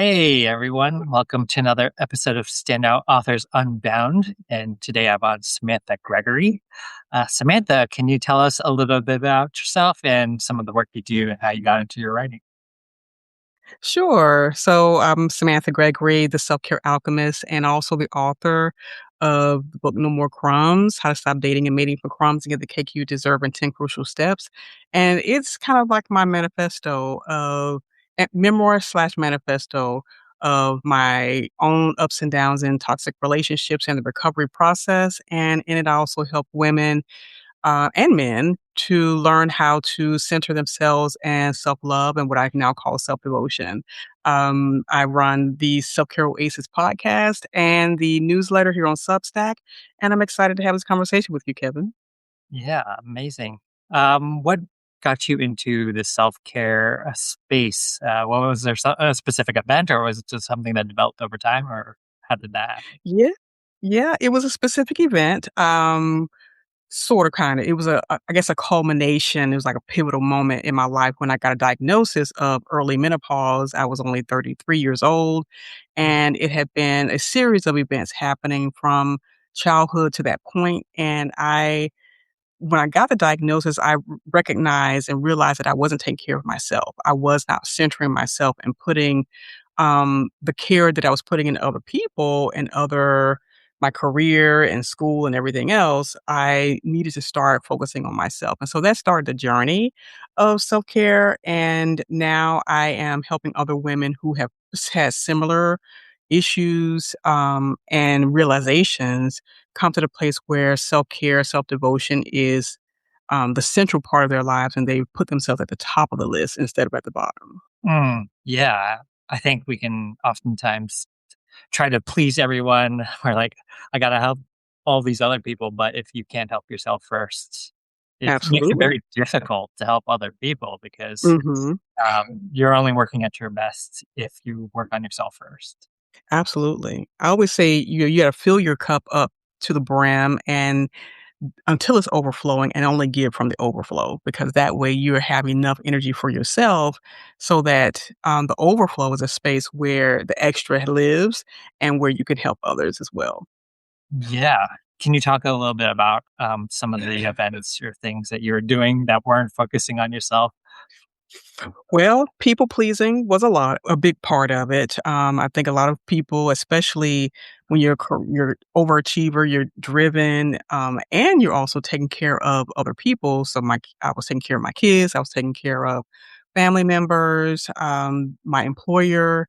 Hey everyone, welcome to another episode of Standout Authors Unbound. And today I'm on Samantha Gregory. Samantha, can you tell us a little bit about yourself and some of the work you do and how you got into your writing? Sure. So I'm Samantha Gregory, the self-care alchemist, and also the author of the book No More Crumbs, How to Stop Dating and Mating for Crumbs and Get the Cake You Deserve in 10 Crucial Steps. And it's kind of like my manifesto of memoir slash manifesto of my own ups and downs in toxic relationships and the recovery process. And in it, I also help women and men to learn how to center themselves and self love and what I now call self devotion. I run the Self Care Oasis podcast and the newsletter here on Substack, and I'm excited to have this conversation with you, Kevin. Yeah, amazing. What got you into the self-care space? What was there a specific event or was it just something that developed over time or how did that happen? Yeah, yeah, it was a specific event. Sort of, kinda. It was I guess, a culmination. It was like a pivotal moment in my life when I got a diagnosis of early menopause. I was only 33 years old, and it had been a series of events happening from childhood to that point, and I when I got the diagnosis, I recognized and realized that I wasn't taking care of myself. I was not centering myself and putting, the care that I was putting in other people and other my career and school and everything else, I needed to start focusing on myself. And so that started the journey of self-care. And now I am helping other women who have had similar issues, and realizations come to the place where self-care, self-devotion is, the central part of their lives, and they put themselves at the top of the list instead of at the bottom. Yeah, I think we can oftentimes try to please everyone. We're like, I gotta help all these other people, but if you can't help yourself first, it makes it Absolutely. very difficult to help other people because Mhm. you're only working at your best if you work on yourself first. Absolutely. I always say you gotta fill your cup up to the brim and until it's overflowing and only give from the overflow, because that way you have enough energy for yourself so that, the overflow is a space where the extra lives and where you can help others as well. Yeah. Can you talk a little bit about some of the events or things that you were doing that weren't focusing on yourself? Well, people pleasing was a big part of it. I think a lot of people, especially when you're overachiever, you're driven, and you're also taking care of other people. So I was taking care of my kids, I was taking care of family members, my employer,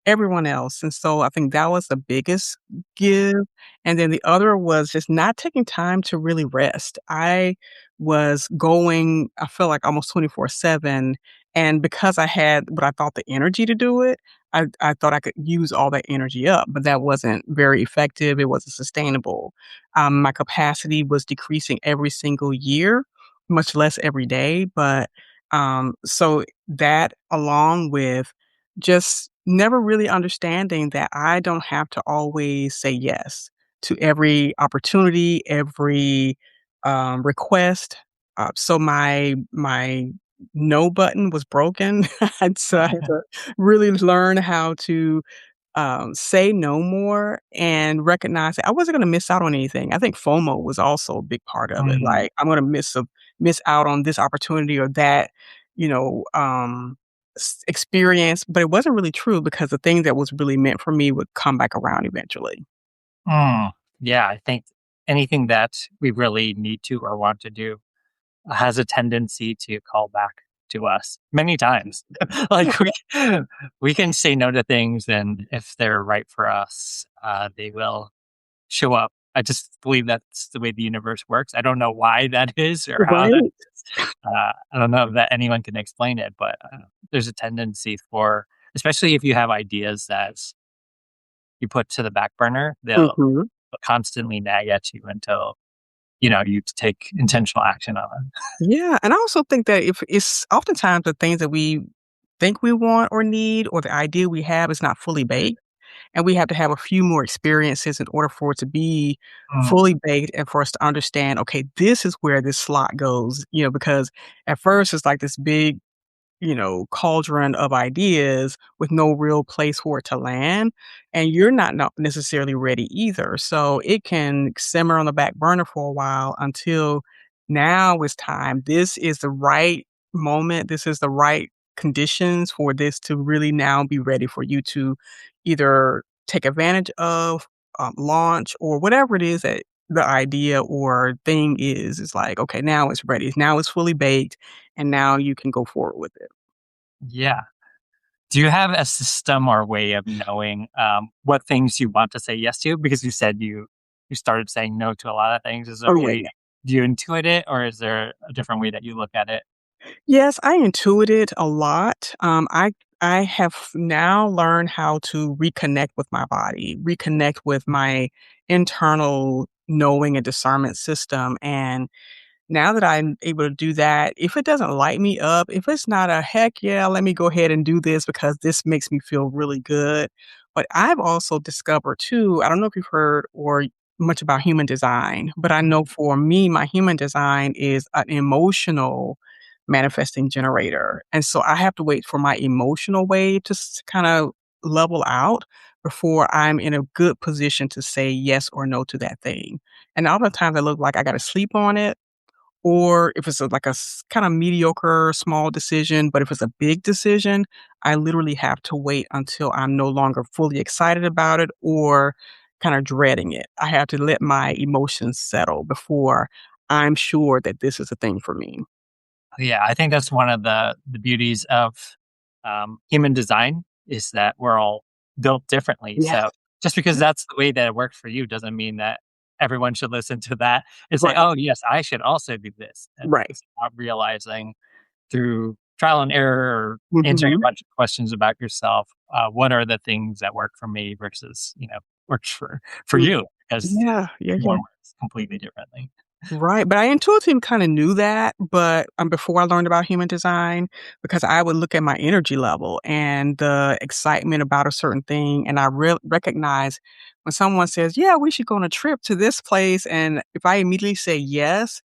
everyone else. And so I think that was the biggest give. And then the other was just not taking time to really rest. I was going, I feel like almost 24/7, and because I had what I thought the energy to do it, I thought I could use all that energy up, but that wasn't very effective, it wasn't sustainable. My capacity was decreasing every single year, much less every day, but, so that along with just never really understanding that I don't have to always say yes to every opportunity, every, request. So my no button was broken. And so I had to really learn how to, say no more and recognize that I wasn't gonna miss out on anything. I think FOMO was also a big part of it. Mm. Like, I'm gonna miss out on this opportunity or that, you know, experience, but it wasn't really true because the thing that was really meant for me would come back around eventually. Mm. Yeah, I think anything that we really need to or want to do has a tendency to call back to us many times. Yeah. Like we can say no to things, and if they're right for us, they will show up. I just believe that's the way the universe works. I don't know why that is or how that Right. is. I don't know that anyone can explain it, but there's a tendency for, especially if you have ideas that you put to the back burner, they'll Mhm. constantly nag at you until you take intentional action on it. Yeah, and I also think that if it's oftentimes the things that we think we want or need or the idea we have is not fully baked, and we have to have a few more experiences in order for it to be Mm, fully baked and for us to understand, "Okay, this is where this slot goes," because at first it's like this big cauldron of ideas with no real place for it to land. And you're not necessarily ready either. So it can simmer on the back burner for a while until now is time. This is the right moment. This is the right conditions for this to really now be ready for you to either take advantage of, launch, or whatever it is that the idea or thing is like, okay, now it's ready. Now it's fully baked and now you can go forward with it. Yeah. Do you have a system or way of knowing what things you want to say yes to? Because you said you started saying no to a lot of things. Is there Oh, a yeah, way? yeah. Do you intuit it, or is there a different way that you look at it? Yes, I intuit it a lot. I have now learned how to reconnect with my body, reconnect with my internal knowing and discernment system, and now that I'm able to do that, if it doesn't light me up, if it's not a heck yeah, let me go ahead and do this because this makes me feel really good. But I've also discovered too, I don't know if you've heard or much about human design, but I know for me, my human design is an emotional manifesting generator. And so I have to wait for my emotional wave to kind of level out before I'm in a good position to say yes or no to that thing. And all the times I look like I got to sleep on it or if it's like a kind of mediocre small decision, but if it's a big decision, I literally have to wait until I'm no longer fully excited about it or kind of dreading it. I have to let my emotions settle before I'm sure that this is a thing for me. Yeah, I think that's one of the beauties of human design is that we're all built differently. Yes. So just because that's the way that it worked for you doesn't mean that everyone should listen to that and say, Right. "Oh, yes, I should also do this." And Right. it's not realizing through trial and error or answering a Mhm. bunch of questions about yourself, what are the things that work for me versus works for Mm. you because Yeah. Yeah. everyone Yeah. works completely differently. Right, but I intuitively kinda knew that, but, before I learned about human design, because I would look at my energy level and the excitement about a certain thing, and I recognize when someone says, "Yeah, we should go on a trip to this place," and if I immediately say yes,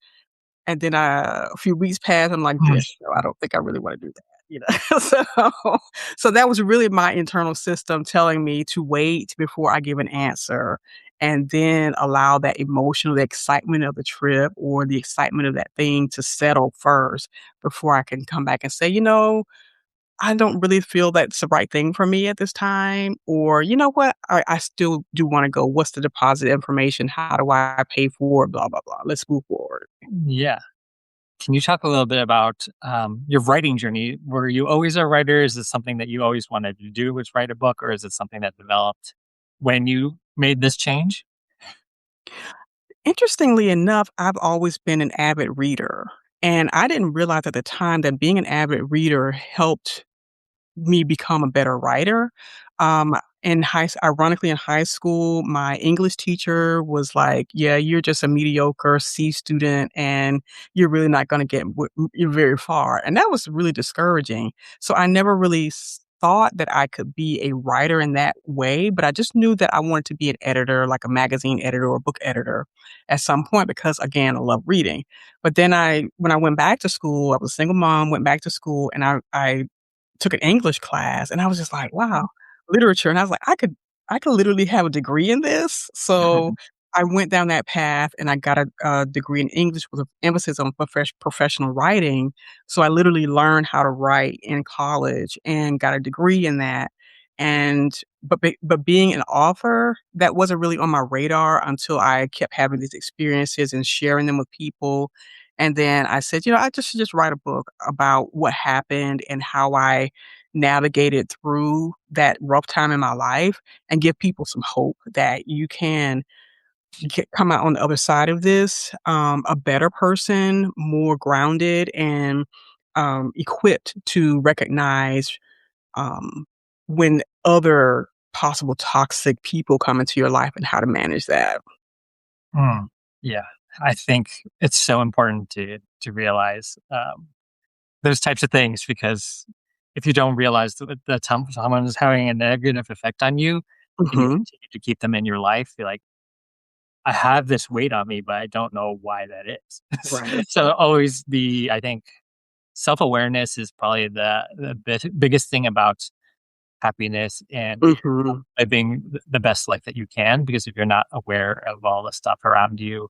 and then, a few weeks pass, I'm like, "Yeah, no, I don't think I really wanna do that," you know? So that was really my internal system telling me to wait before I give an answer, and then allow that emotional the excitement of the trip or the excitement of that thing to settle first before I can come back and say, I don't really feel that's the right thing for me at this time," or, "You know what? I still do wanna go. What's the deposit information? How do I pay for it? Blah, blah, blah. Let's move forward." Yeah. Can you talk a little bit about your writing journey? Were you always a writer? Is this something that you always wanted to do was write a book, or is it something that developed when you made this change? Interestingly enough, I've always been an avid reader, and I didn't realize at the time that being an avid reader helped me become a better writer. Ironically, in high school, my English teacher was like, "Yeah, you're just a mediocre C student, and you're really not gonna get you very far." And that was really discouraging. So I never really thought that I could be a writer in that way, but I just knew that I wanted to be an editor, like a magazine editor or book editor at some point because, again, I love reading. But then when I went back to school, I was a single mom, went back to school, and I took an English class, and I was just like, "Wow, literature," and I was like, "I could literally have a degree in this." So, I went down that path, and I got a degree in English with an emphasis on professional writing. So, I literally learned how to write in college and got a degree in that, and but being an author, that wasn't really on my radar until I kept having these experiences and sharing them with people, and then I said, I just should just write a book about what happened and how I navigated through that rough time in my life and give people some hope that you can come out on the other side of this a better person, more grounded, and equipped to recognize um, when other possible toxic people come into your life and how to manage that. Mm, yeah, I think it's so important to realize those types of things because if you don't realize that someone is having a negative effect on you, and you Mhm. continue to keep them in your life, you're like, I have this weight on me, but I don't know why that is. Right. So always be, I think, self-awareness is probably the biggest thing about happiness and Mhm. living the best life that you can, because if you're not aware of all the stuff around you,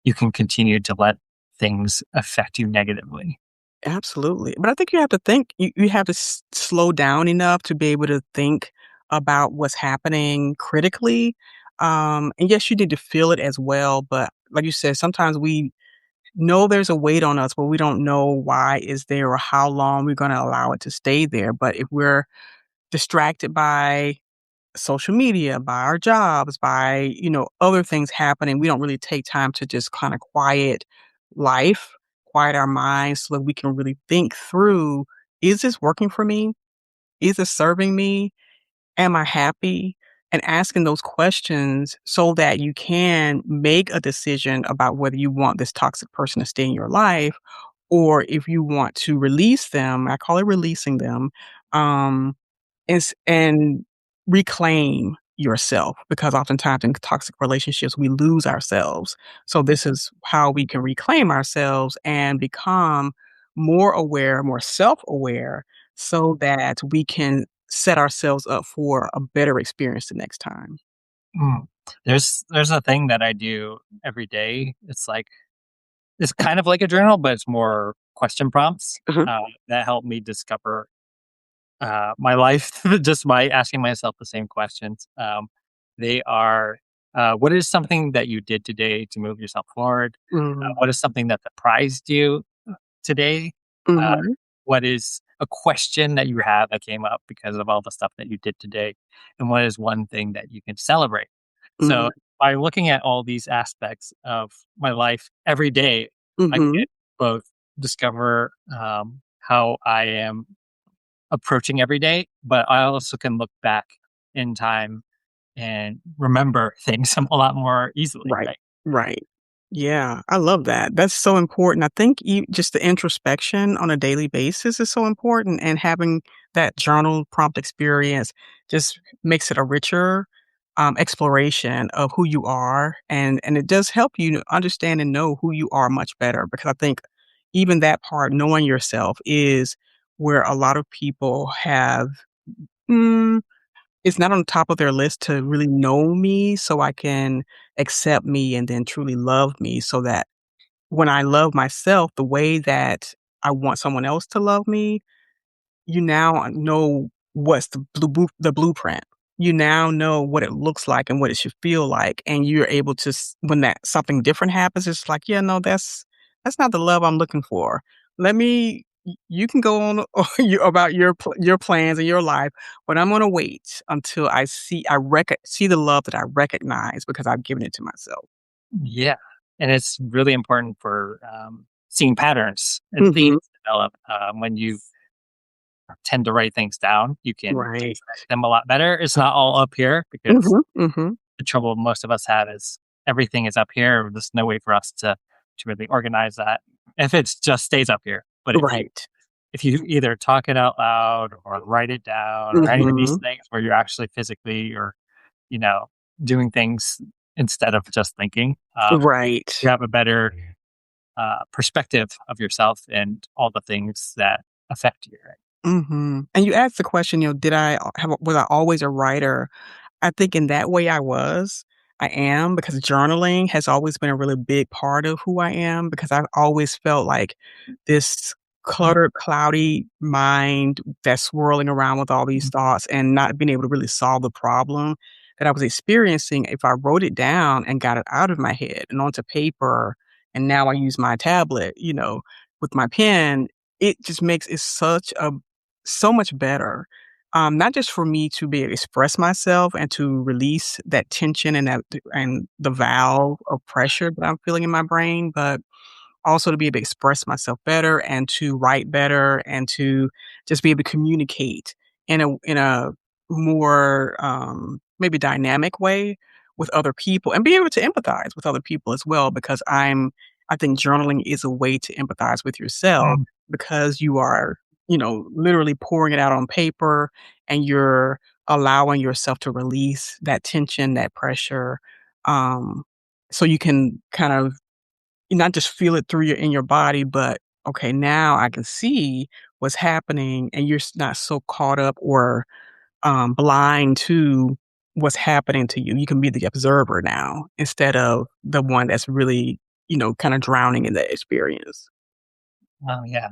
you can continue to let things affect you negatively. Absolutely. But I think you have to think you have to slow down enough to be able to think about what's happening critically. And yes, you need to feel it as well. But like you said, sometimes we know there's a weight on us, but we don't know why is there or how long we're going to allow it to stay there. But if we're distracted by social media, by our jobs, by, other things happening, we don't really take time to just kind of quiet life, quiet our minds so that we can really think through, is this working for me? Is this serving me? Am I happy? And asking those questions so that you can make a decision about whether you want this toxic person to stay in your life or if you want to release them. I call it releasing them. Um, and reclaim yourself because oftentimes in toxic relationships we lose ourselves. So this is how we can reclaim ourselves and become more aware, more self-aware so that we can set ourselves up for a better experience the next time. Mm. There's a thing that I do every day. It's kind of like a journal, but it's more question prompts Mhm, that help me discover my life just by asking myself the same questions. They are, what is something that you did today to move yourself forward? mhm, What is something that surprised you today? Uh, mhm, what is a question that you have that came up because of all the stuff that you did today? And what is one thing that you can celebrate? So mhm, by looking at all these aspects of my life every day, I mhm. can both discover how I am approaching every day, but I also can look back in time and remember things a lot more easily, Right, right? right. Yeah, I love that. That's so important. I think just the introspection on a daily basis is so important, and having that journal prompt experience just makes it a richer exploration of who you are, and it does help you to understand and know who you are much better. Because I think even that part, knowing yourself, is where a lot of people have. mm, it's not on the top of their list to really know me so I can accept me and then truly love me so that when I love myself the way that I want someone else to love me, you now know what's the blueprint. You now know what it looks like and what it should feel like, and you're able to when that something different happens, it's like, yeah, no, that's not the love I'm looking for. You can go on about your plans and your life, but I'm gonna wait until see the love that I recognize because I've given it to myself. Yeah. And it's really important for seeing patterns and themes Mhm. develop. When you tend to write things down, you can Right. dissect them a lot better. It's not all up here because Mhm, mhm. the trouble most of us have is everything is up here. There's no way for us to really organize that if it just stays up here. But Right. if you either talk it out loud or write it down or any of these Mhm. things where you're actually physically or you know doing things instead of just thinking, you Right. have a better perspective of yourself and all the things that affect you. Right? Mhm. And you asked the question, did was I always a writer? I think in that way I am, because journaling has always been a really big part of who I am because I've always felt like this cluttered, cloudy mind that's swirling around with all these thoughts and not being able to really solve the problem that I was experiencing. If I wrote it down and got it out of my head and onto paper, and now I use my tablet, with my pen, it just makes it so much better, not just for me to be able to express myself and to release that tension and the valve of pressure that I'm feeling in my brain, but also to be able to express myself better and to write better and to just be able to communicate in a more maybe dynamic way with other people and be able to empathize with other people as well because I think journaling is a way to empathize with yourself Mm. because you are literally pouring it out on paper and you're allowing yourself to release that tension, that pressure, um so you can kind of not just feel it through in your body, but okay, now I can see what's happening and you're not so caught up or blind to what's happening to you. You can be the observer now instead of the one that's really, kind of drowning in the experience. Oh, yeah.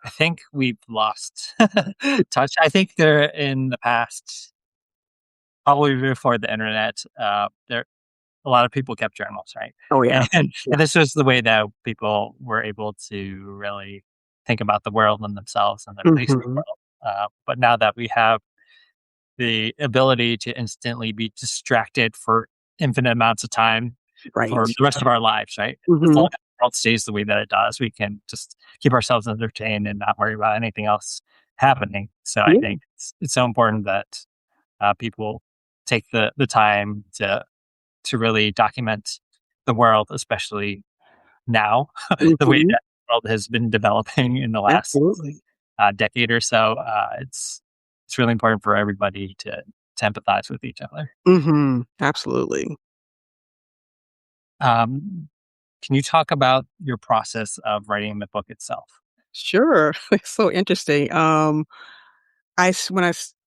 I think we've lost touch. I think there in the past, probably before the internet, there a lot of people kept journals, right? Oh, yeah. And Yeah. this was the way that people were able to really think about the world and themselves and their place in the Mhm. world. But now that we have the ability to instantly be distracted for infinite amounts of time for Right. the rest of our lives, right? As long Mhm. as the world stays the way that it does, we can just keep ourselves entertained and not worry about anything else happening. So I Yeah. think it's so important that people take the time to really document the world, especially now, the way Mhm. that the world has been developing in the last Absolutely. decade or so. It's really important for everybody to empathize with each other. Mhm. Absolutely. Um, can you talk about your process of writing the book itself? Sure. It's so interesting. When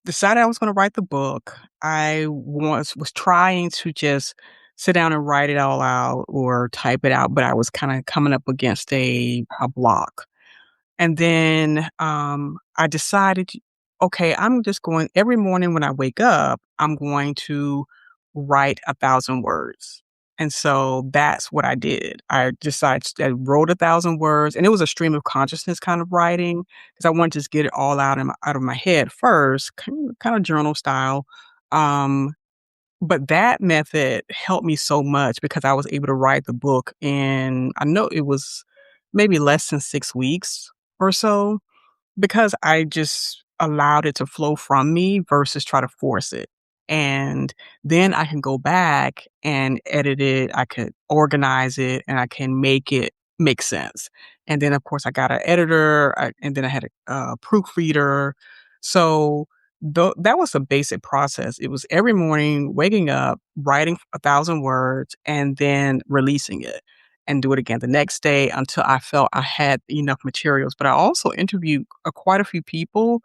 decided I was gonna write the book, I was trying to just sit down and write it all out or type it out, but I was kinda coming up against a block. And then, I decided, okay, I'm just going every morning when I wake up, I'm going to write 1,000 words. And so that's what I did. I wrote 1,000 words, and it was a stream of consciousness kind of writing because I wanted to just get it all out of my head first, kind of journal style. Um, but that method helped me so much because I was able to write the book in, I know it was maybe less than 6 weeks or so, because I just allowed it to flow from me versus try to force it. And then I can go back and edit it, I could organize it, and I can make it make sense. And then, of course, I got an editor, and then I had a proofreader. So that was a basic process. It was every morning waking up, writing 1,000 words, and then releasing it and do it again the next day until I felt I had enough materials. But I also interviewed quite a few people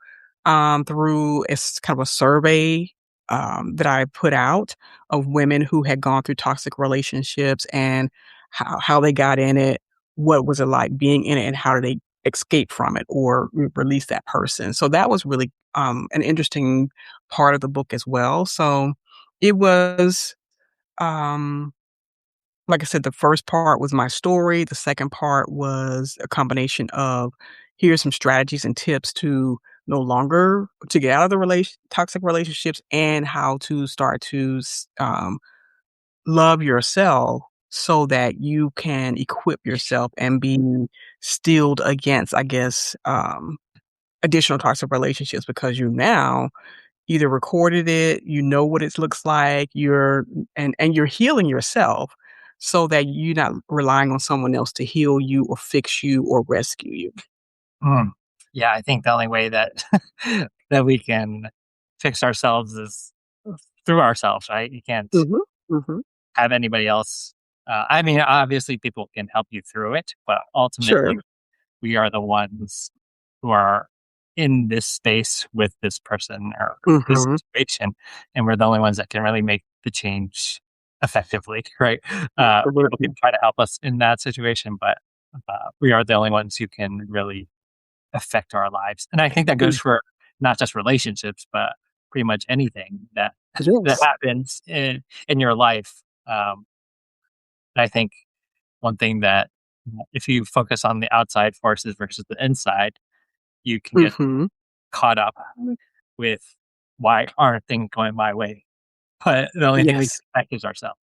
through kind of a survey that I put out of women who had gone through toxic relationships and how they got in it, what was it like being in it, and how did they escape from it or release that person. So that was really an interesting part of the book as well. So it was. Um, like I said, the first part was my story. The second part was a combination of here's some strategies and tips to no longer to get out of the toxic relationships and how to start to love yourself so that you can equip yourself and be steeled against, I guess, additional toxic relationships because you now either recorded it, you know what it looks like, and you're healing yourself so that you're not relying on someone else to heal you or fix you or rescue you. Mm. Yeah, I think the only way that that we can fix ourselves is through ourselves, right? You can't Mhm, mhm. have anybody else. I mean, obviously, people can help you through it, but ultimately, Sure. we are the ones who are in this space with this person or this Mhm. situation, and we're the only ones that can really make the change effectively, right? People can Absolutely. try to help us in that situation, but we are the only ones who can really affect our lives. And I think that goes Mm. for not just relationships, but pretty much anything that that Yes. happens in your life. And I think one thing that if you focus on the outside forces versus the inside, you can get Mhm. caught up with why aren't things going my way? But the only thing we can Yes. affect is ourselves.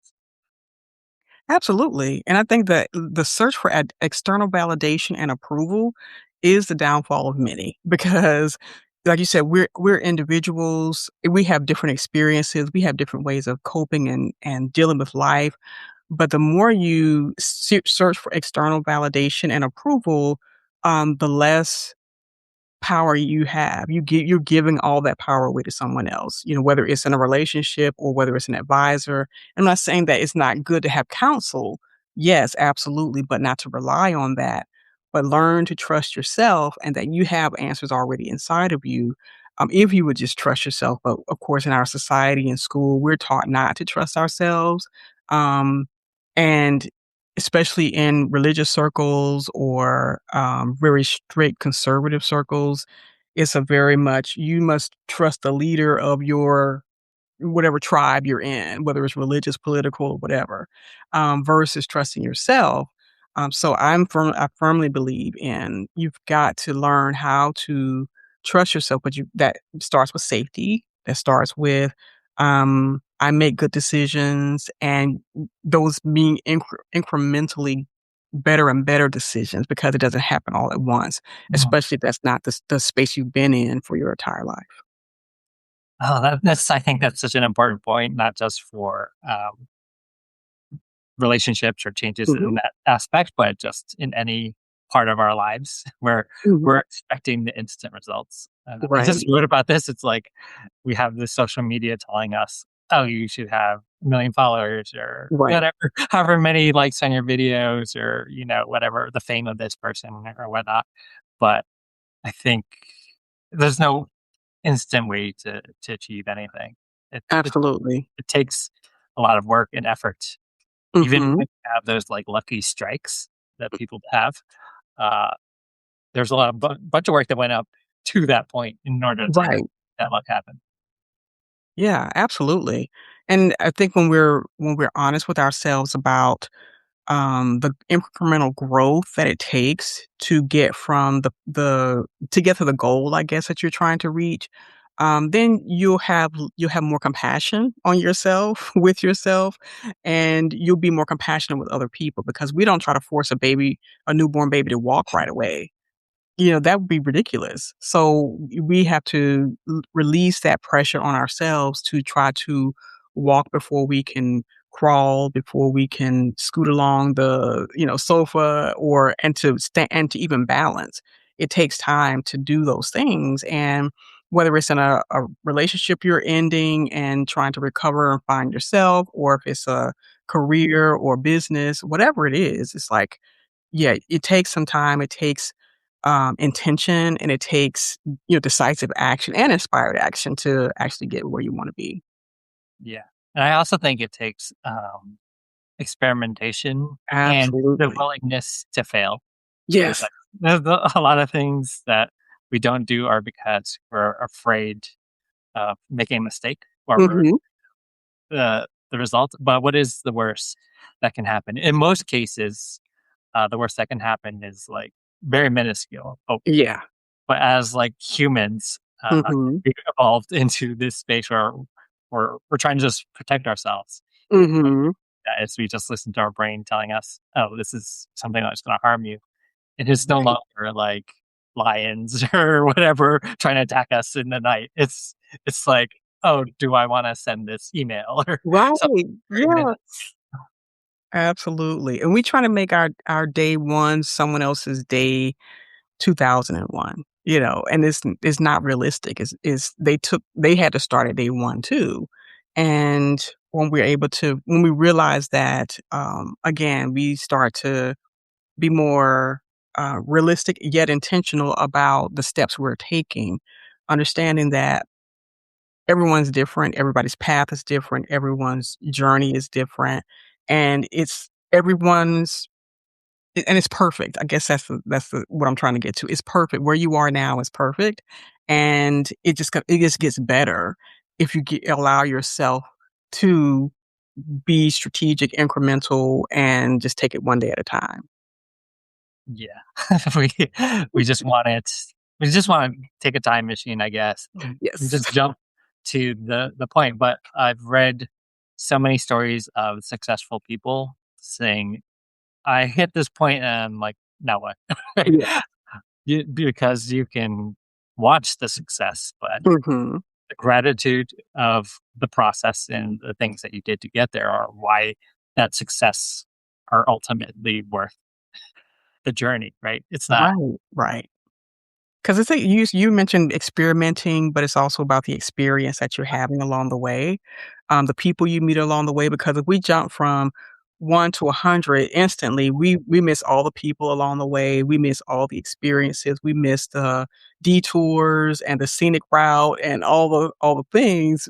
Absolutely, and I think that the search for external validation and approval is the downfall of many because, like you said, we're individuals, we have different experiences, we have different ways of coping and dealing with life, but the more you search for external validation and approval, the less power you have. You're giving all that power away to someone else, whether it's in a relationship or whether it's an advisor. I'm not saying that it's not good to have counsel. Yes, absolutely, but not to rely on that. but learn to trust yourself and that you have answers already inside of you. If you would just trust yourself. But of course, in our society and school, we're taught not to trust ourselves. Um, and especially in religious circles or very strict conservative circles, it's a very much you must trust the leader of your whatever tribe you're in, whether it's religious, political, whatever, versus trusting yourself. So I firmly believe in you've got to learn how to trust yourself, but that starts with safety. That starts with I make good decisions, and those being incrementally better and better decisions because it doesn't happen all at once, Mhm. especially if that's not the space you've been in for your entire life. Oh, that's I think that's such an important point, not just for relationships or changes Mhm. in that aspect, but just in any part of our lives where we're Mhm. expecting the instant results. I just Right. wrote about this. It's like we have this social media telling us, "Oh, you should have a million followers or Right. whatever, however many likes on your videos or whatever the fame of this person or whatnot." But I think there's no instant way to achieve anything. It it, Absolutely. it takes a lot of work and effort even Mhm. when you have those, like, lucky strikes that people have, uh, there's a lot of bunch of work that went up to that point in order to Right. that luck happen. Yeah, absolutely. And I think when we're honest with ourselves about the incremental growth that it takes to get from the to get to the goal, I guess, that you're trying to reach, then you'll have more compassion on yourself with yourself, and you'll be more compassionate with other people because we don't try to force a newborn baby to walk right away. That would be ridiculous. So we have to release that pressure on ourselves to try to walk before we can crawl, before we can scoot along the, sofa and to even balance. It takes time to do those things. And whether it's in a relationship you're ending and trying to recover and find yourself, or if it's a career or business, whatever it is, it's like, yeah, it takes some time. It takes intention, and it takes, decisive action and inspired action to actually get where you wanna be. Yeah, and I also think it takes, experimentation and the Absolutely. willingness to fail because Yes. a lot of things that we don't do are because we're afraid of making a mistake or Mhm. the result, but what is the worst that can happen? In most cases, the worst that can happen is, like, very minuscule, Yeah. but as, like, humans, Mhm. we've evolved into this space where we're trying to just protect ourselves. Mhm. As we just listen to our brain telling us, "Oh, this is something that's gonna harm you." And it's no Right. longer like lions or whatever trying to attack us in the night. It's like, "Oh, do I wanna send this email?" or something Right. very minute. Yes. Absolutely. And we try to make our day 1 someone else's day 2001, and it's not realistic. They had to start at day 1 too. And when we realize that, again, we start to be more, realistic yet intentional about the steps we're taking, understanding that everyone's different, everybody's path is different, everyone's journey is different, and it's perfect. I guess that's what I'm trying to get to. It's perfect. Where you are now is perfect, and it just gets better if allow yourself to be strategic, incremental, and just take it one day at a time. Yeah. We we just want it we just wanna take a time machine, I guess, and Yes. just jump to the point, but I've read so many stories of successful people saying, "I hit this point and I'm like, now what?" Right? Yeah. Because you can watch the success, but Mhm. the gratitude of the process and the things that you did to get there are why that success are ultimately worth the journey, right? It's not Right, right. 'Cause it's like you mentioned experimenting, but it's also about the experience that you're having along the way, the people you meet along the way, because if we jump from 1 to 100 instantly, we miss all the people along the way, we miss all the experiences, we miss the detours and the scenic route and all the things,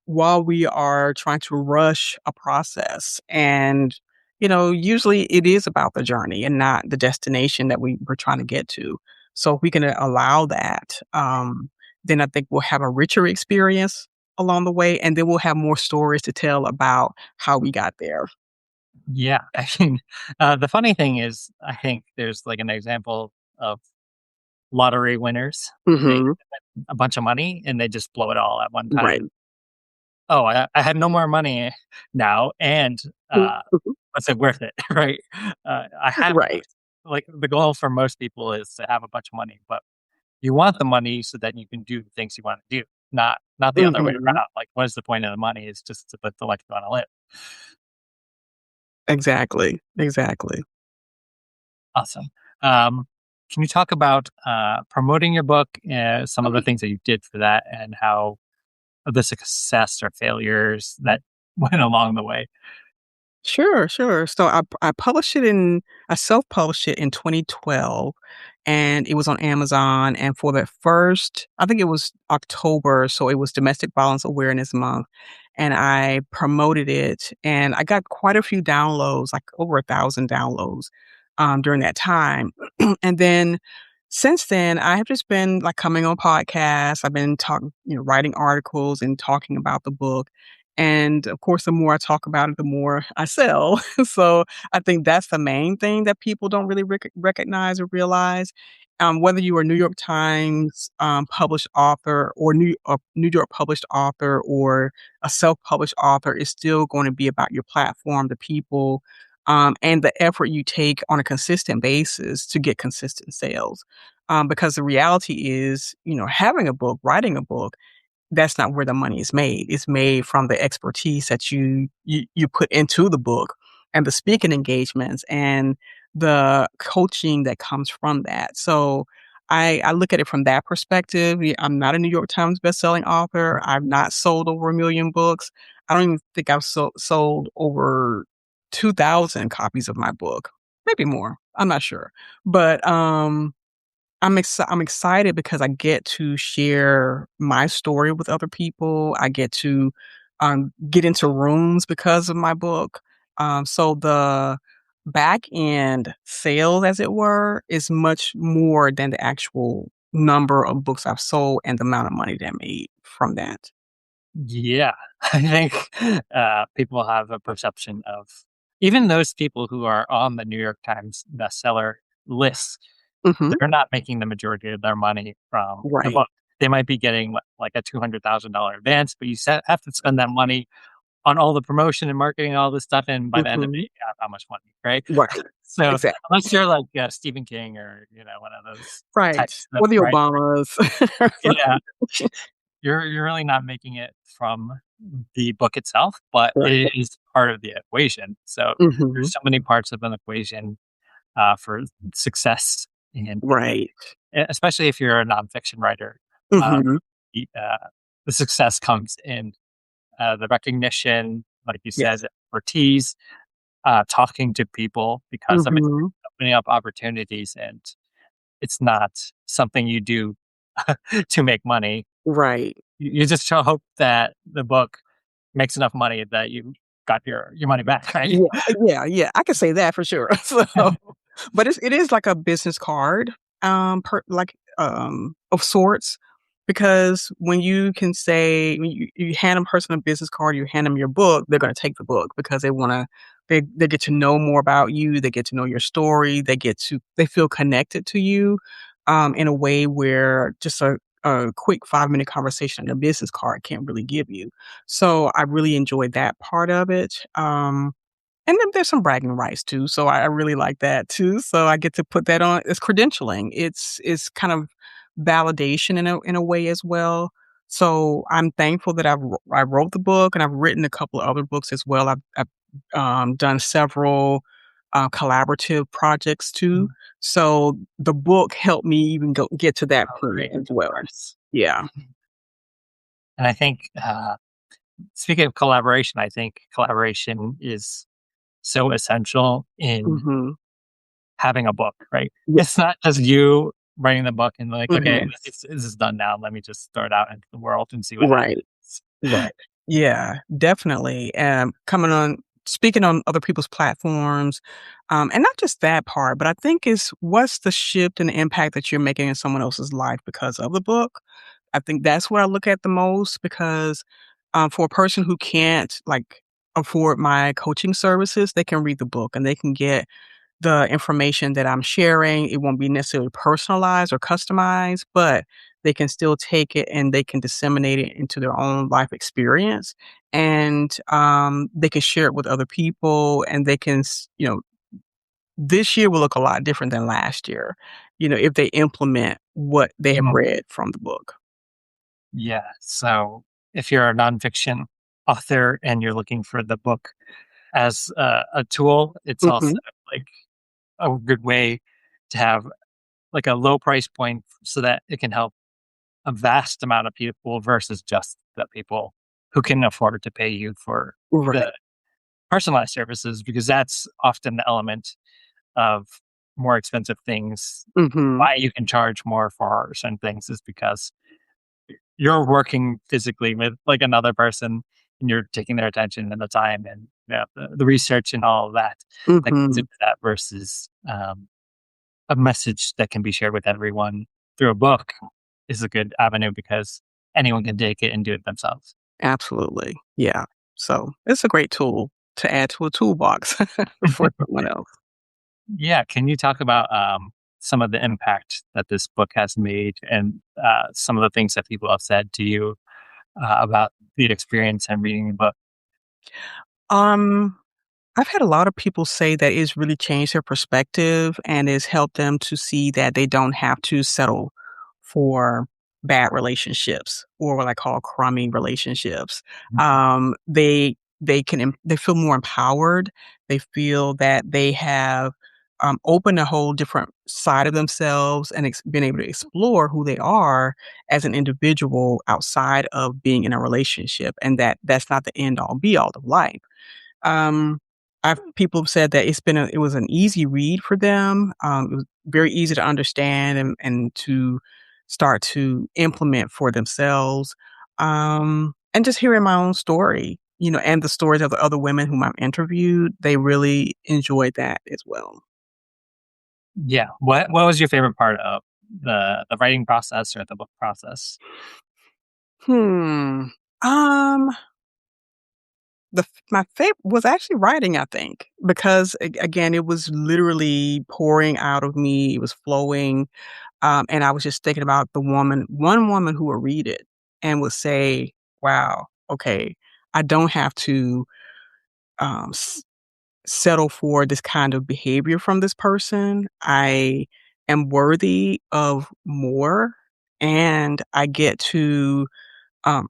while we are trying to rush a process. And, usually it is about the journey and not the destination that we're trying to get to. So if we can allow that, then I think we'll have a richer experience along the way, and then we'll have more stories to tell about how we got there. Yeah. I mean, the funny thing is, I think there's like an example of lottery winners. They Mhm. win a bunch of money and they just blow it all at one Right. time. Oh, I have no more money now, and uh, Mhm. was it worth it? Right? I have Right. like the goal for most people is to have a bunch of money, but you want the money so that you can do the things you want to do, not the other way Mhm. around. Like, what is the point of the money? Is just to live the life you want to live. Exactly. Exactly. Awesome. Um, can you talk about promoting your book, some of the things that you did for that, and how the success or failures that went along the way? Sure, sure. So I self-published it in 2012, and it was on Amazon, and for the first I think it was October, so it was Domestic Violence Awareness Month, and I promoted it, and I got quite a few downloads, like over 1,000 downloads, during that time. And then since then, I have just been, like, coming on podcasts, I've been talking writing articles and talking about the book, and of course, the more I talk about it, the more I sell. So I think that's the main thing that people don't really recognize or realize. Whether you are a New York Times published author or New York published author or a self published author, is still going to be about your platform, the people, and the effort you take on a consistent basis to get consistent sales. Because the reality is, having a book, writing a book, that's not where the money is made. It's made from the expertise that you put into the book and the speaking engagements and the coaching that comes from that. So I look at it from that perspective. I'm not a New York Times bestselling author. I've not sold over 1,000,000 books. I don't even think I've sold over 2,000 copies of my book, maybe more. I'm not sure, but I'm excited because I get to share my story with other people. I get to, get into rooms because of my book. So the back end sales, as it were, is much more than the actual number of books I've sold and the amount of money that I made from that. Yeah, I think people have a perception of even those people who are on the New York Times bestseller list. Mhm. They're not making the majority of their money from the Right. book. They might be getting like a $200,000 advance, but have to spend that money on all the promotion and marketing, and all this stuff, and by the end of it, Mhm. you got how much money, right? Right. So Exactly. unless you're like Stephen King or one of those Right. types that Or the right, Obamas. yeah, you're really not making it from the book itself, but Right. it is part of the equation. So there's Mhm. so many parts of an equation for success, and Right. especially if you're a nonfiction writer, uh, Mhm. the success comes in the recognition, like you Yes. said, expertise, talking to people because I'm Mhm. opening up opportunities, and it's not something you do to make money. Right. You just hope that the book makes enough money that you got your money back, right? Yeah, yeah, yeah, I can say that for sure. So but it is like a business card, of sorts, because when you can say when you hand a person a business card, you hand them your book, they're gonna take the book because they get to know more about you, they get to know your story, they feel connected to you, in a way where just a quick 5-minute conversation on a business card can't really give you. So I really enjoyed that part of it. And then there's some bragging rights too, so I really like that too, so I get to put that on it's credentialing. It's kind of validation in a way as well. So I'm thankful that I wrote the book, and I've written a couple of other books as well. I've done several, collaborative projects too, Mm, so the book helped me even get to that oh, point great, as of well. course. Yeah. And I think speaking of collaboration, I think collaboration is so essential in Mhm. having a book, right? Yeah. It's not just you writing the book and like, okay, Mhm. this is done now. Let me just throw it out into the world and see what Right. happens. Right. Yeah, definitely. Coming on speaking on other people's platforms, and not just that part, but I think is what's the shift and impact that you're making in someone else's life because of the book? I think that's what I look at the most because, for a person who can't, like, afford my coaching services, they can read the book and they can get the information that I'm sharing. It won't be necessarily personalized or customized, but they can still take it and they can disseminate it into their own life experience. And they can share it with other people and they can, this year will look a lot different than last year, if they implement what they have Mhm. read from the book. Yeah. So if you're a nonfiction author and you're looking for the book as a tool, it's also Hmm. like a good way to have like a low price point so that it can help a vast amount of people versus just the people who can afford to pay you for the Right. personalized services, because that's often the element of more expensive things. Hmm. Why you can charge more for certain things is because you're working physically with like another person and you're taking their attention and the time and the research and all of that that goes Hmm. into that versus a message that can be shared with everyone through a book is a good avenue because anyone can take it and do it themselves. Absolutely. Yeah. So it's a great tool to add to a toolbox for someone else. Yeah, can you talk about some of the impact that this book has made and some of the things that people have said to you about the experience and reading the book? Um, I've had a lot of people say that it's really changed their perspective and it's helped them to see that they don't have to settle for bad relationships or what I call crummy relationships. They feel more empowered. They feel that they have opened a whole different side of themselves and been able to explore who they are as an individual outside of being in a relationship, and that's not the end all be all of life. um, I've people have said that it was an easy read for them. It was very easy to understand and to start to implement for themselves. And just hearing my own story, and the stories of the other women whom I've interviewed, they really enjoyed that as well. Yeah. What was your favorite part of the writing process or the book process? Hmm. Um, my favorite was actually writing, I think, because again, it was literally pouring out of me. It was flowing. And I was just thinking about one woman who would read it and would say, wow, okay, I don't have to um, s- settle for this kind of behavior from this person. I am worthy of more, and I get to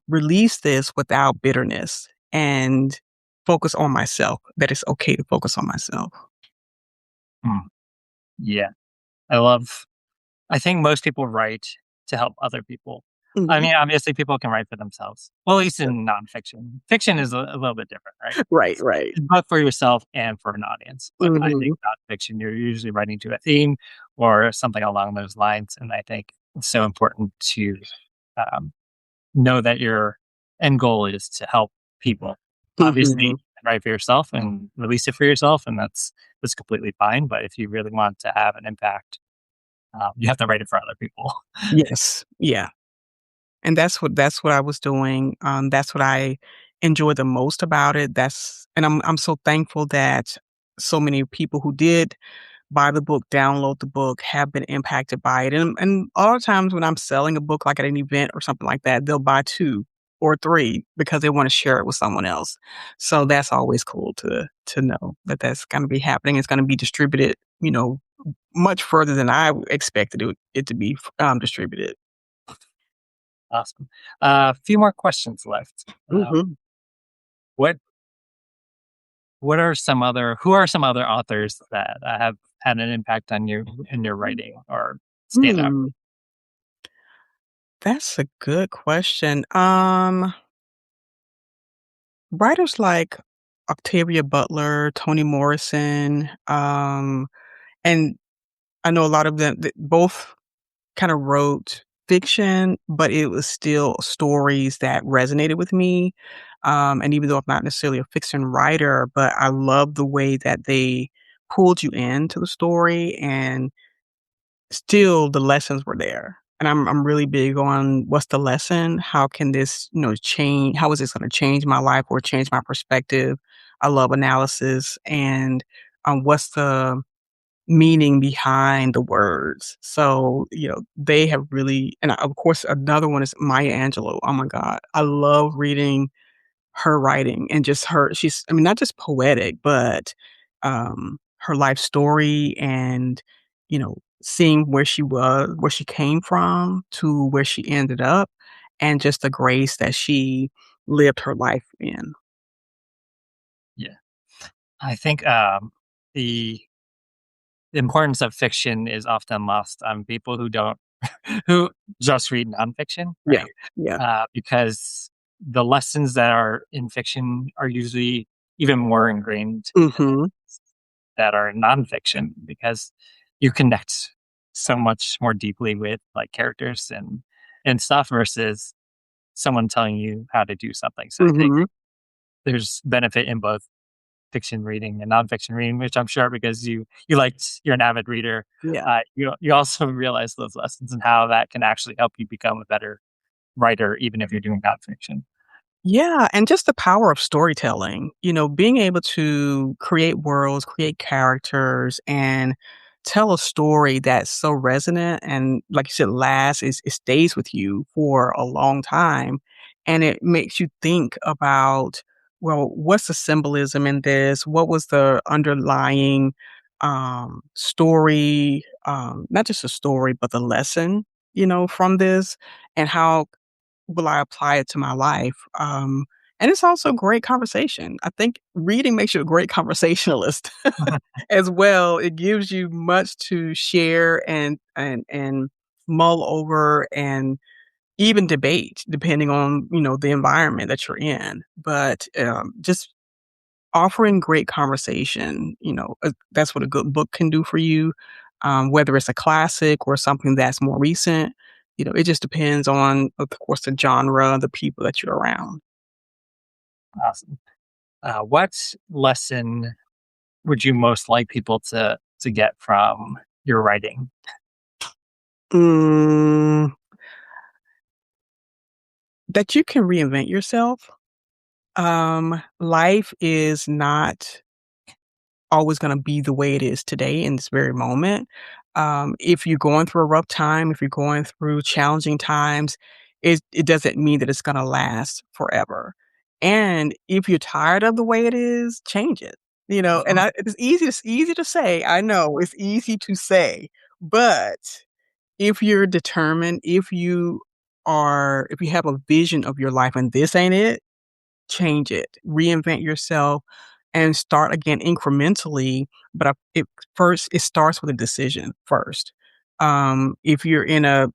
release this without bitterness and focus on myself. That it's okay to focus on myself. Hmm. Yeah. I love I think most people write to help other people. I Mhm. mean, obviously, people can write for themselves. Well, at least in nonfiction. Fiction is a little bit different, right? Right, right. It's both for yourself and for an audience. But I think Hmm. nonfiction, you're usually writing to a theme or something along those lines. And I think it's so important to um, know that your end goal is to help people. Obviously, you Hmm. can write for yourself and release it for yourself, and that's completely fine. But if you really want to have an impact, you have to write it for other people. Yes. Yeah. And that's what I was doing. That's what I enjoy the most about it. I'm so thankful that so many people who did buy the book, download the book, have been impacted by it. And a lot of times when I'm selling a book, like at an event or something like that, they'll buy 2 or 3 because they wanna share it with someone else. So that's always cool to know that that's gonna be happening. It's gonna be distributed, much further than I expected it to be distributed. Awesome. A few more questions left. Mhm. What what are some other who are some other authors that have had an impact on you in your writing or stand out? Hmm, that's a good question. Writers like Octavia Butler, Toni Morrison, and I know a lot of them that both kinda wrote fiction, but it was still stories that resonated with me, and even though I'm not necessarily a fiction writer, but I love the way that they pulled you into the story and still the lessons were there. And I'm really big on what's the lesson? How can this, change how is this gonna change my life or change my perspective? I love analysis and, what's the meaning behind the words. So, they have really and of course, another one is Maya Angelou. Oh my god. I love reading her writing and just she's I mean, not just poetic, but, her life story and, seeing where she came from to where she ended up, and just the grace that she lived her life in. Yeah. I think the importance of fiction is often lost on people who don't who just read nonfiction, Yeah. right? Yeah. Because the lessons that are in fiction are usually even more ingrained than the Mhm. that are in nonfiction because you connect so much more deeply with like characters and stuff versus someone telling you how to do something. So I think Mhm. there's benefit in both fiction reading and nonfiction reading, which I'm sure because you're an avid reader, Yeah. you also realize those lessons and how that can actually help you become a better writer, even if you're doing nonfiction. Yeah, and just the power of storytelling, being able to create worlds, create characters, and tell a story that's so resonant and, like you said, lasts, it stays with you for a long time. And it makes you think about, well, what's the symbolism in this? What was the underlying story? Not just a story, but the lesson, from this, and how will I apply it to my life? And it's also great conversation. I think reading makes you a great conversationalist as well. It gives you much to share and mull over and even debate depending on, the environment that you're in. But just offering great conversation, that's what a good book can do for you, whether it's a classic or something that's more recent. It just depends on, of course, the genre, the people that you're around. Awesome. What lesson would you most like people to get from your writing? Mm, that you can reinvent yourself. Life is not always gonna be the way it is today in this very moment. If you're going through a rough time, if you're going through challenging times, it doesn't mean that it's gonna last forever. And if you're tired of the way it is, change it. And it's easy to say. I know it's easy to say, but if you're determined, if you have a vision of your life and this ain't it, change it, reinvent yourself, and start again incrementally. But it starts with a decision first. If you're in a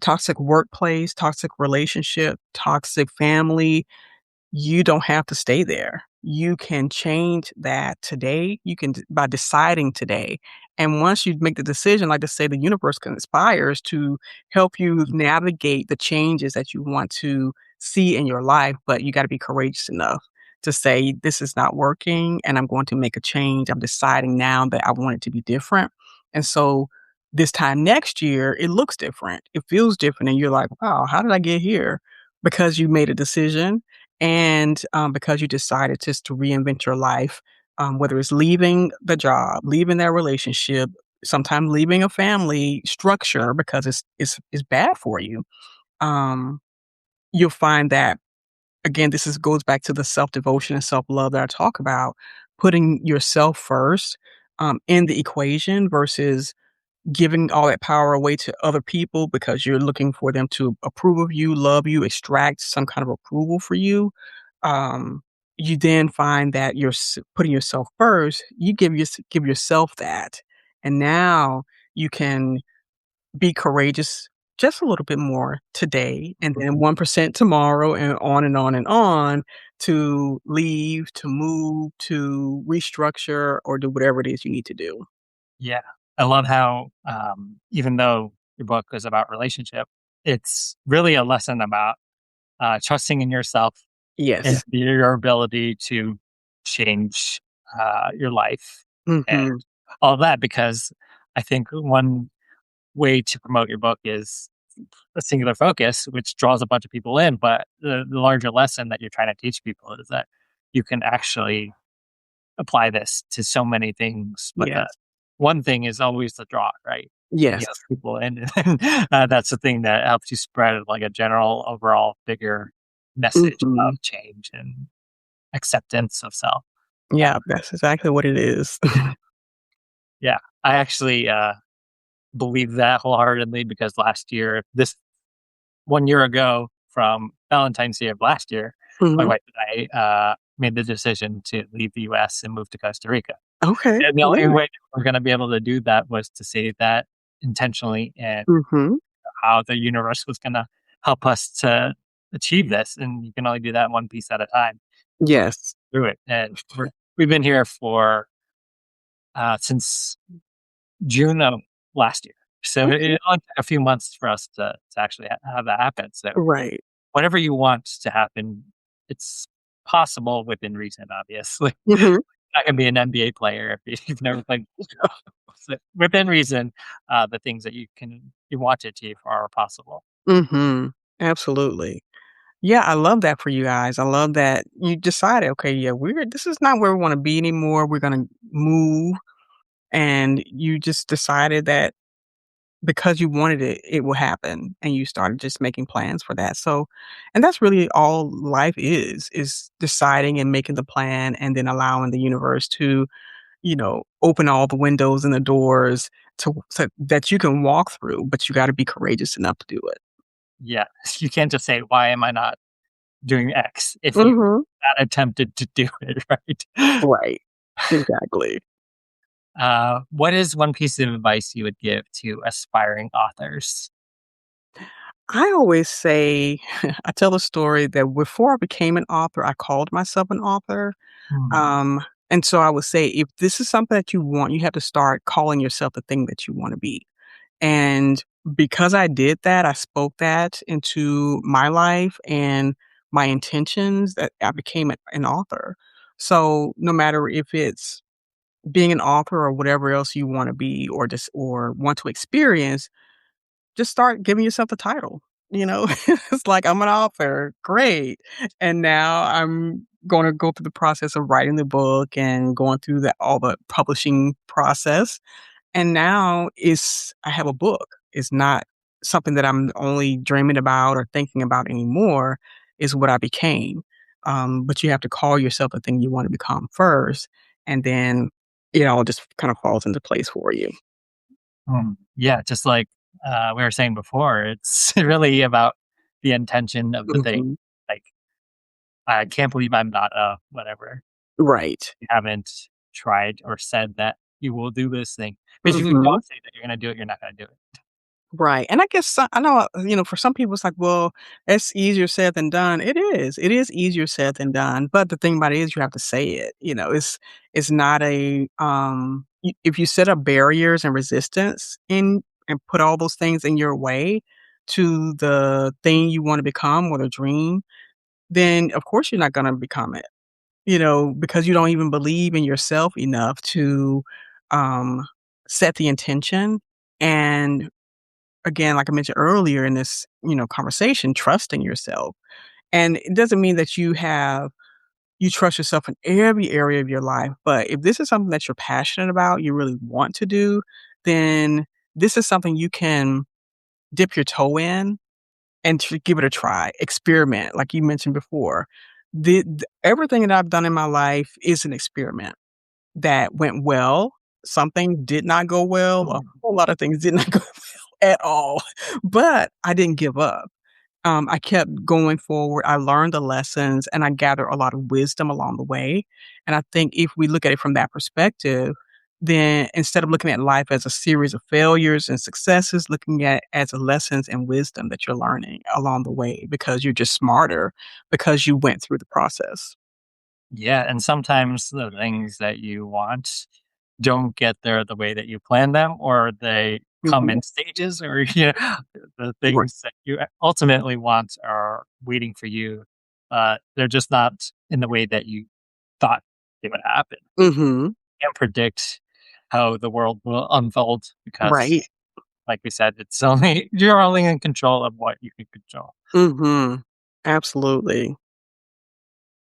toxic workplace, toxic relationship, toxic family, you don't have to stay there. You can change that today. You can by deciding today. And once you make the decision, like to say, the universe conspires to help you navigate the changes that you want to see in your life, but you got to be courageous enough to say, this is not working and I'm going to make a change. I'm deciding now that I want it to be different. And so this time next year, it looks different. It feels different. And you're like, wow, how did I get here? Because you made a decision and because you decided just to reinvent your life, whether it's leaving the job, leaving that relationship, sometimes leaving a family structure because it's bad for you, you'll find that again, goes back to the self devotion and self love that I talk about, putting yourself first in the equation versus giving all that power away to other people because you're looking for them to approve of you, love you, extract some kind of approval for you. Um, you then find that you're putting yourself first. You give yourself that, and now you can be courageous just a little bit more today, and Mhm. then 1% tomorrow, and on and on and on to leave, to move, to restructure, or do whatever it is you need to do. Yeah. I love how, even though your book is about relationship, it's really a lesson about trusting in yourself and Yes. your ability to change your life and Mhm. all that. Because I think one way to promote your book is a singular focus, which draws a bunch of people in. But the larger lesson that you're trying to teach people is that you can actually apply this to so many things. But the Yes. one thing is always the draw, right? You Yes. have people in, and that's the thing that helps you spread like a general, overall, bigger message Mhm. of change and acceptance of self. Uh, Yeah, that's exactly what it is. yeah, I actually believe that wholeheartedly because last year, this 1 year ago from Valentine's Day of last year, my Mhm. wife and I made the decision to leave the US and move to Costa Rica. Okay, And the only great. way we're going to be able to do that was to say that intentionally and Mhm. how the universe was going to help us to achieve this. And you can only do that one piece at a time Yes. through it. And we've been here for since June of last year. So Okay. it only took a few months for us to actually have that happen. So Right. whatever you want to happen, it's possible within reason, obviously. Mhm. Not gonna be an NBA player if you've never played. So within reason, the things that you want to achieve are possible. Mhm. Absolutely. Yeah, I love that for you guys. I love that you decided, okay, yeah, we're this is not where we wanna be anymore. We're gonna move, and you just decided that because you wanted it, it will happen, and you started just making plans for that. So and that's really all life is deciding and making the plan and then allowing the universe to, open all the windows and the doors so that you can walk through, but you gotta be courageous enough to do it. Yeah, you can't just say, "Why am I not doing X?" if you Mhm. not attempted to do it, right? Right. Exactly. What is one piece of advice you would give to aspiring authors? I always say I tell a story that before I became an author, I called myself an author. Mm, Um, and so I would say, if this is something that you want, you have to start calling yourself the thing that you want to be. And because I did that, I spoke that into my life and my intentions that I became an author. So no matter if it's being an author or whatever else you want to be or just or want to experience, just start giving yourself the title, you know? It's like, "I'm an author, great, and now I'm gonna go through the process of writing the book and going through all the publishing process, and now I have a book. It's not something that I'm only dreaming about or thinking about anymore, is what I became." But you have to call yourself the thing you wanna become first, and then it all just kinda falls into place for you. yeah, just like we were saying before, it's really about the intention of the thing. Mhm. Like, I can't believe I'm not a whatever. Right. You haven't tried or said that you will do this thing. Because if you Mhm. don't say that you're gonna do it, you're not gonna do it. Right, and I guess I know, for some people it's like, "Well, it's easier said than done." It is. It is easier said than done, but the thing about it is you have to say it, it's not if you set up barriers and resistance in and put all those things in your way to the thing you wanna become or the dream, then of course you're not gonna become it, because you don't even believe in yourself enough to, um, set the intention and again, like I mentioned earlier in this, conversation, trusting yourself. And it doesn't mean that you trust yourself in every area of your life, but if this is something that you're passionate about, you really want to do, then this is something you can dip your toe in and give it a try, experiment, like you mentioned before. Everything that I've done in my life is an experiment that went well. Something did not go well. A Mm, whole lot of things did not go well at all, but I didn't give up. I kept going forward. I learned the lessons and I gathered a lot of wisdom along the way. And I think if we look at it from that perspective, then instead of looking at life as a series of failures and successes, looking at it as a lessons and wisdom that you're learning along the way because you're just smarter because you went through the process. Yeah, and sometimes the things that you want don't get there the way that you plan them, or they come Mhm. in stages, or the Right. things that you ultimately want are waiting for you. They're just not in the way that you thought they would happen. Mhm. Can't predict how the world will unfold because, Right. like we said, it's only you're only in control of what you can control. Mhm. Absolutely.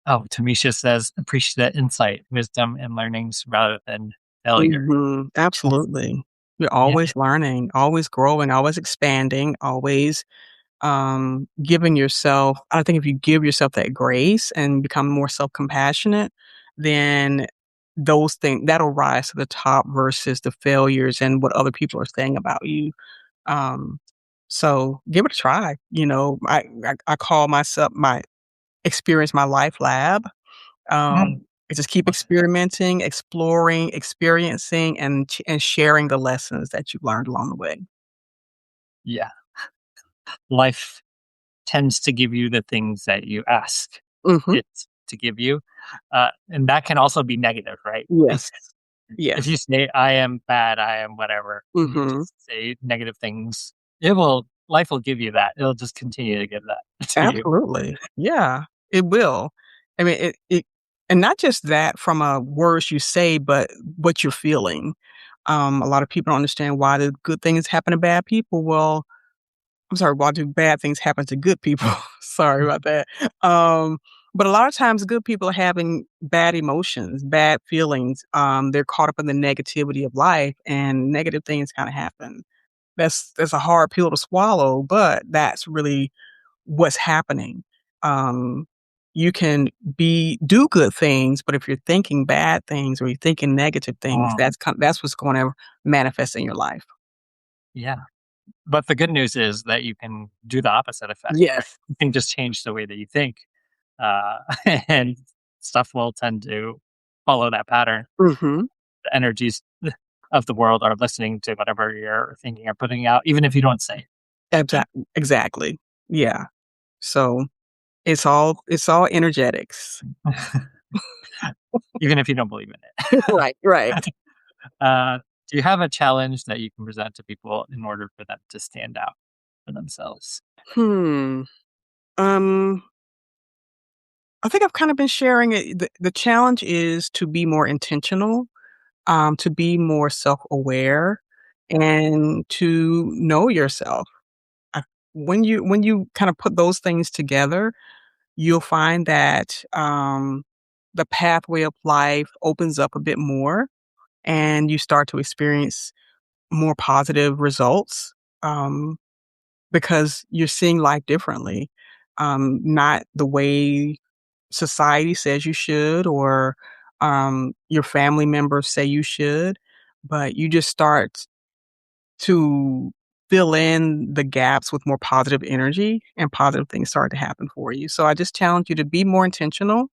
Oh, Tamisha says, appreciate that insight, wisdom, and learnings rather than failure. Mhm. Absolutely. You're Yeah. always learning, always growing, always expanding, always giving yourself I think if you give yourself that grace and become more self-compassionate, then those things that'll rise to the top versus the failures and what other people are saying about you. Um, so give it a try. I call myself my experience my life lab. Mm. I just keep Love it. experimenting, exploring, experiencing, and sharing the lessons that you've learned along the way. Yeah. Life tends to give you the things that you ask Mhm. it to give you. And that can also be negative, right? Yes. If you Yes. say, I am bad, I am whatever, and you Mhm. just say negative things, life will give you that. It'll just continue to give that to you. Absolutely. Yeah, it will. I mean, it and not just that from, words you say, but what you're feeling. A lot of people don't understand why the good things happen to bad people. Well, I'm sorry, why do bad things happen to good people? Sorry about that. Um, but a lot of times good people are having bad emotions, bad feelings. They're caught up in the negativity of life and negative things kinda happen. That's a hard pill to swallow, but that's really what's happening. Um, you can do good things, but if you're thinking bad things or you're thinking negative things, Mm, that's what's gonna manifest in your life. yeah. But the good news is that you can do the opposite effect, right? Yes. You can just change the way that you think, uh, and stuff will tend to follow that pattern. Mhm. The energies of the world are listening to whatever you're thinking or putting out, even if you don't say Exactly. Yeah. So, it's all energetics. it, even if you don't believe in it. Right, right. uh, do you have a challenge that you can present to people in order for them to stand out for themselves? Hmm. Um, I think I've kind of been sharing it. The challenge is to be more intentional, to be more self-aware, and to know yourself. I when you kind of put those things together, you'll find that, the pathway of life opens up a bit more, and you start to experience more positive results, because you're seeing life differently, not the way society says you should or, your family members say you should, but you just start to fill in the gaps with more positive energy and positive things start to happen for you. So I just challenge you to be more intentional,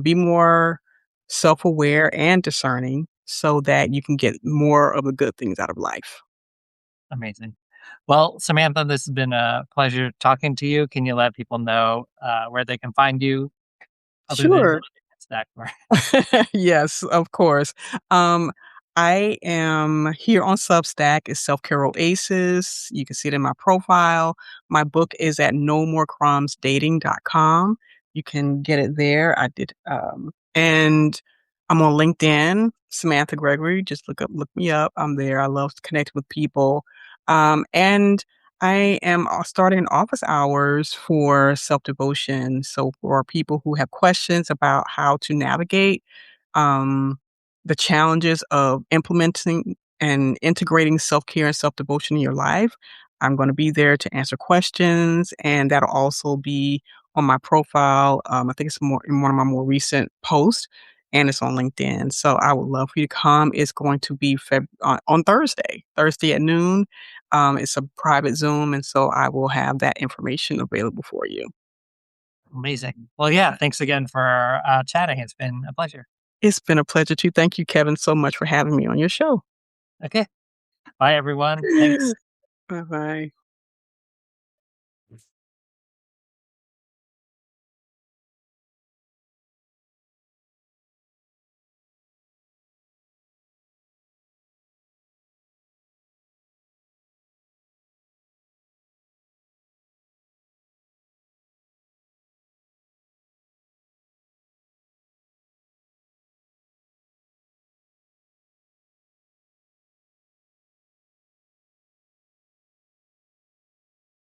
be more self-aware and discerning so that you can get more of the good things out of life. Amazing. Well, Samantha, this has been a pleasure talking to you. Can you let people know where they can find you other than Sure. Stack? Yes, of course. Um, I am here on Substack. It's Self-Care Oasis. You can see it in my profile. My book is at nomorcrumbsdating.com. You can get it there. And I'm on LinkedIn, Samantha Gregory. Just look me up. I'm there. I love to connect with people. And I am starting office hours for self devotion. So, for people who have questions about how to navigate um, the challenges of implementing and integrating self care and self devotion in your life, I'm going to be there to answer questions. And that'll also be on my profile. I think it's more in one of my more recent posts. And it's on LinkedIn. So I would love for you to come. It's going to be on Thursday at noon. It's a private Zoom, and so I will have that information available for you. Amazing. Well, yeah, thanks again for chatting. It's been a pleasure. It's been a pleasure too. Thank you, Kevin, so much for having me on your show. Okay. Bye, everyone. Thanks. Bye-bye.